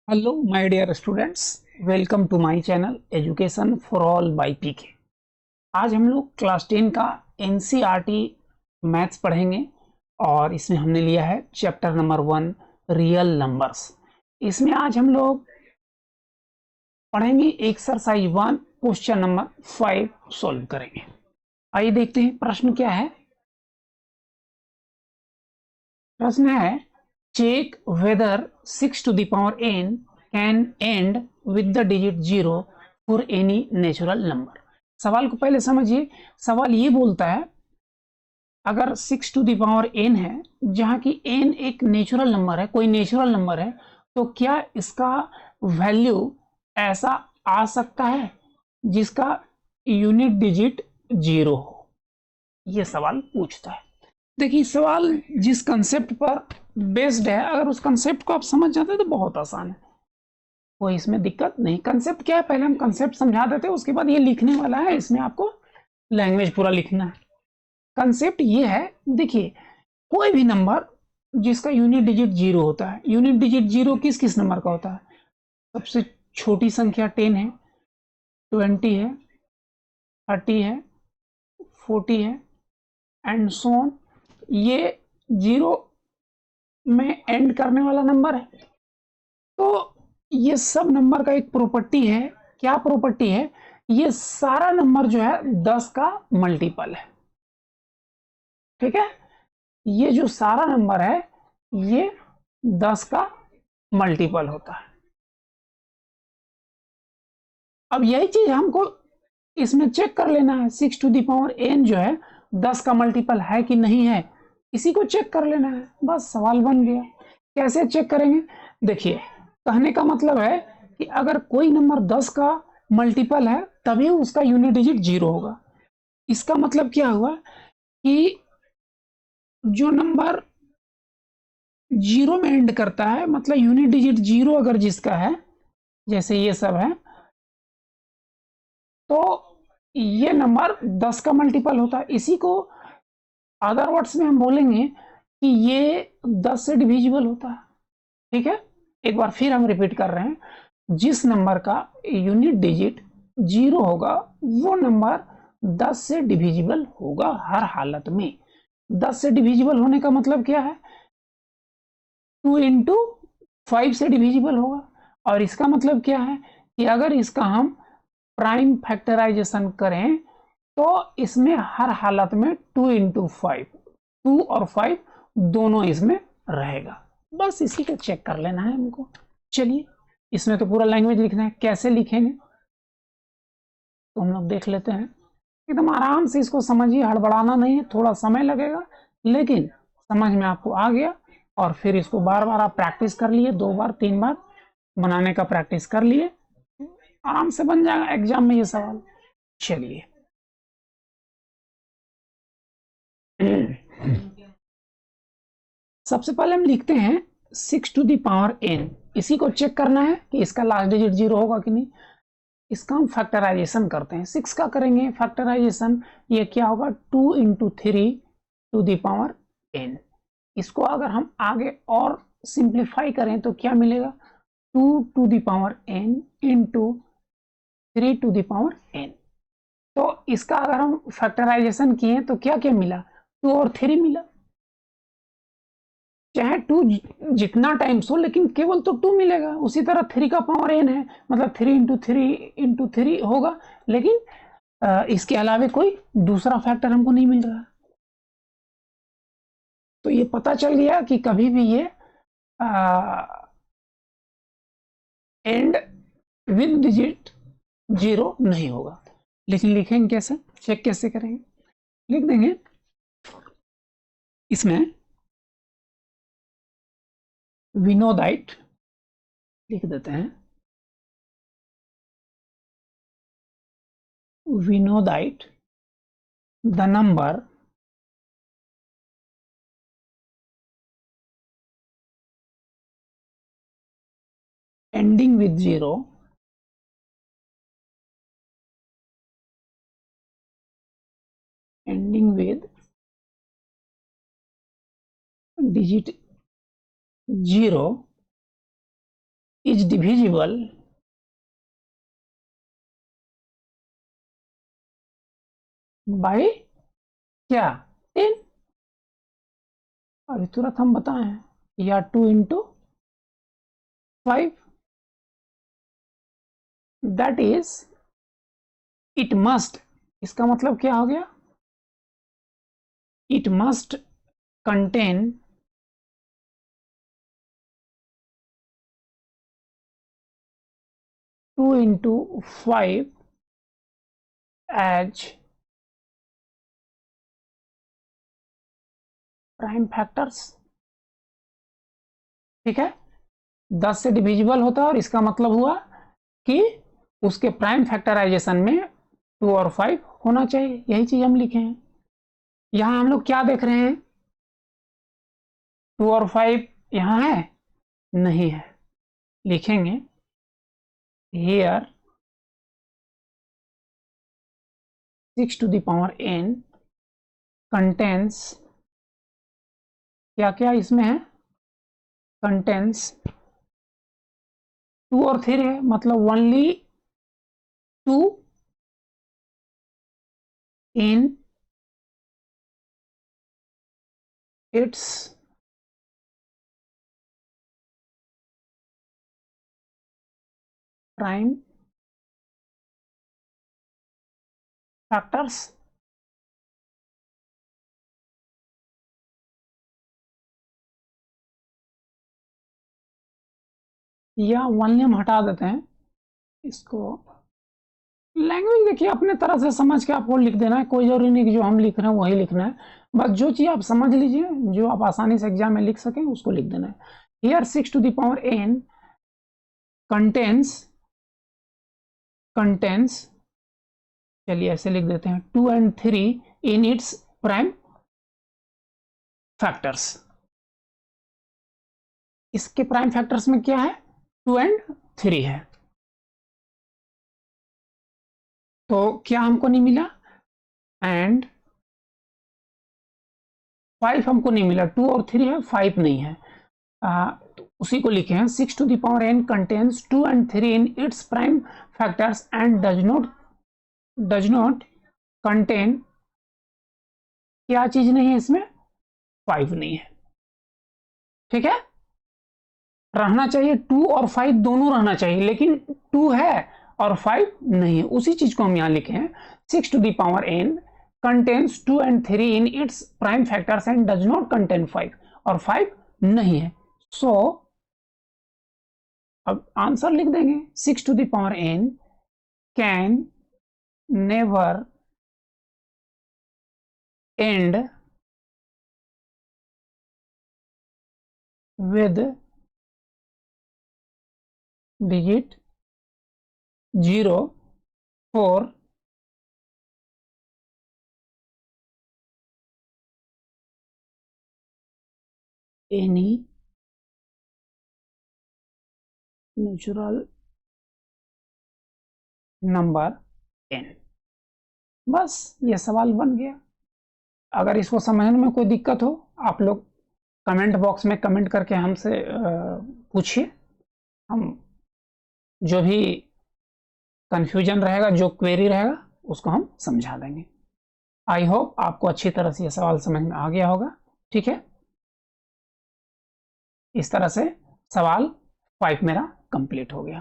Hello my dear students, welcome to my channel education for all by PK. आज हम लोग class 10 का NCERT maths पढ़ेंगे और इसमें हमने लिया है चैप्टर नंबर 1 रियल नंबर्स। इसमें आज हम लोग पढ़ेंगे एक्सरसाइज 1 क्वेश्चन नंबर 5 सॉल्व करेंगे। आइए देखते हैं प्रश्न क्या है। प्रश्न है check whether 6 to the power n can end with the digit 0 for any natural number। सवाल को पहले समझिए। सवाल ये बोलता है अगर 6 to the power n है, जहां की n एक नेचुरल नंबर है, कोई नेचुरल नंबर है, तो क्या इसका वैल्यू ऐसा आ सकता है जिसका यूनिट डिजिट 0 हो। ये सवाल पूछता है। देखिए सवाल जिस कंसेप्ट पर बेस्ड है, अगर उस कंसेप्ट को आप समझ जाते हैं तो बहुत आसान है, कोई इसमें दिक्कत नहीं। कंसेप्ट क्या है, पहले हम कंसेप्ट समझा देते हैं, उसके बाद ये लिखने वाला है, इसमें आपको लैंग्वेज पूरा लिखना है। कंसेप्ट ये है, देखिए कोई भी नंबर जिसका यूनिट डिजिट 0 होता है। यूनिट डिजिट 0 किस किस नंबर का होता है? सबसे छोटी संख्या 10 है, 20 है, 30 है, 40 है एंड सो ऑन। ये 0 में एंड करने वाला नंबर है। तो ये सब नंबर का एक प्रॉपर्टी है। क्या प्रॉपर्टी है? ये सारा नंबर जो है 10 का मल्टीपल है। ठीक है, ये जो सारा नंबर है ये 10 का मल्टीपल होता है। अब यही चीज हमको इसमें चेक कर लेना है, 6 to the power n जो है 10 का मल्टीपल है कि नहीं है, इसी को चेक कर लेना है। बस सवाल बन गया। कैसे चेक करेंगे? देखिए कहने का मतलब है कि अगर कोई नंबर 10 का मल्टीपल है तभी उसका यूनिट डिजिट 0 होगा। इसका मतलब क्या हुआ कि जो नंबर 0 में एंड करता है, मतलब यूनिट डिजिट 0 अगर जिसका है, जैसे ये सब है, तो ये नंबर 10 का मल्टीपल होता है। इसी को अदर वर्ड्स में हम बोलेंगे कि ये 10 से डिविजिबल होता है। ठीक है, एक बार फिर हम रिपीट कर रहे हैं, जिस नंबर का यूनिट डिजिट 0 होगा वो नंबर 10 से डिविजिबल होगा हर हालत में। 10 से डिविजिबल होने का मतलब क्या है? 2 इंटू 5 से डिविजिबल होगा। और इसका मतलब क्या है कि अगर इसका हम प्राइम फैक्टराइजेशन करें तो इसमें हर हालत में 2 इंटू 5, 2 और 5 दोनों इसमें रहेगा। बस इसी को चेक कर लेना है हमको। चलिए इसमें तो पूरा लैंग्वेज लिखना है, कैसे लिखेंगे तो हम लोग देख लेते हैं। एकदम आराम से इसको समझिए, हड़बड़ाना नहीं है, थोड़ा समय लगेगा लेकिन समझ में आपको आ गया। और फिर इसको बार बार आप प्रैक्टिस कर लिए, 2 बार 3 बार बनाने का प्रैक्टिस कर लिए, आराम से बन जाएगा एग्जाम में ये सवाल। चलिए सबसे पहले हम लिखते हैं 6 to the power n। इसी को चेक करना है कि इसका लास्ट डिजिट 0 होगा कि नहीं। इसका हम फैक्टराइजेशन करते हैं। 6 का करेंगे फैक्टराइजेशन, ये क्या होगा? 2 into 3 to the power n। इसको अगर हम आगे और सिंप्लीफाई करें तो क्या मिलेगा? 2 to the power n into 3 to the power n। तो इसका अगर हम फैक्टराइजेशन किए तो क्या क्या मिला? 2 और 3 मिला। चाहे 2 जितना टाइम्स हो लेकिन केवल तो 2 मिलेगा। उसी तरह 3 का पावर n है, मतलब 3 इंटू थ्री होगा, लेकिन इसके अलावे कोई दूसरा फैक्टर हमको नहीं मिल रहा। तो ये पता चल गया कि कभी भी ये एंड विद डिजिट 0 नहीं होगा। लेकिन लिखेंगे कैसे, चेक कैसे करेंगे? लिख देंगे इसमें विनोदाइट लिख देते हैं। विनोदाइट the number ending with 0 ending with digit 0 is divisible by क्या 10, अभी तुरंत हम बताएं, या 2 into 5, that is it must, इसका मतलब क्या हो गया, it must contain 2 into 5 as prime factors. ठीक है, 10 से डिविजिबल होता है और इसका मतलब हुआ कि उसके प्राइम फैक्टराइजेशन में 2 और 5 होना चाहिए, यही चीज हम लिखे हैं। यहां हम लोग क्या देख रहे हैं, 2 और 5 यहां है, नहीं है, लिखेंगे here 6 to the power n contains, क्या क्या इसमें है, contains 2 और 3 है, मतलब only 2 in its prime factors। या only हम हटा देते हैं इसको, लैंग्वेज देखिए अपने तरह से समझ के आपको लिख देना है, कोई जरूरी नहीं कि जो हम लिख रहे हैं वही लिखना है, बस जो चीज आप समझ लीजिए, जो आप आसानी से एग्जाम में लिख सकें उसको लिख देना है। Here 6 to the power n contains, चलिए ऐसे लिख देते हैं, 2 and 3 in its prime factors. इसके प्राइम फैक्टर्स में क्या है, 2 and 3 है, तो क्या हमको नहीं मिला, एंड 5 हमको नहीं मिला, 2 और 3 है, 5 नहीं है, तो उसी को लिखे हैं 6 to the power n contains 2 and 3 in its prime factors and does not contain, क्या चीज नहीं है इसमें, 5 नहीं है। ठीक है, रहना चाहिए 2 और 5 दोनों रहना चाहिए, लेकिन 2 है और 5 नहीं है, उसी चीज को हम यहां लिखे हैं 6 to the power n contains 2 and 3 in its prime factors and does not contain 5, और 5 नहीं है, सो अब आंसर लिख देंगे 6 to the power n can never end with digit 0 for any natural number n। बस ये सवाल बन गया। अगर इसको समझने में कोई दिक्कत हो, आप लोग कमेंट बॉक्स में कमेंट करके हमसे पूछिए, हम जो भी कंफ्यूजन रहेगा, जो क्वेरी रहेगा, उसको हम समझा देंगे। आई होप आपको अच्छी तरह से ये सवाल समझ में आ गया होगा। ठीक है, इस तरह से सवाल 5 मेरा कंप्लीट हो गया।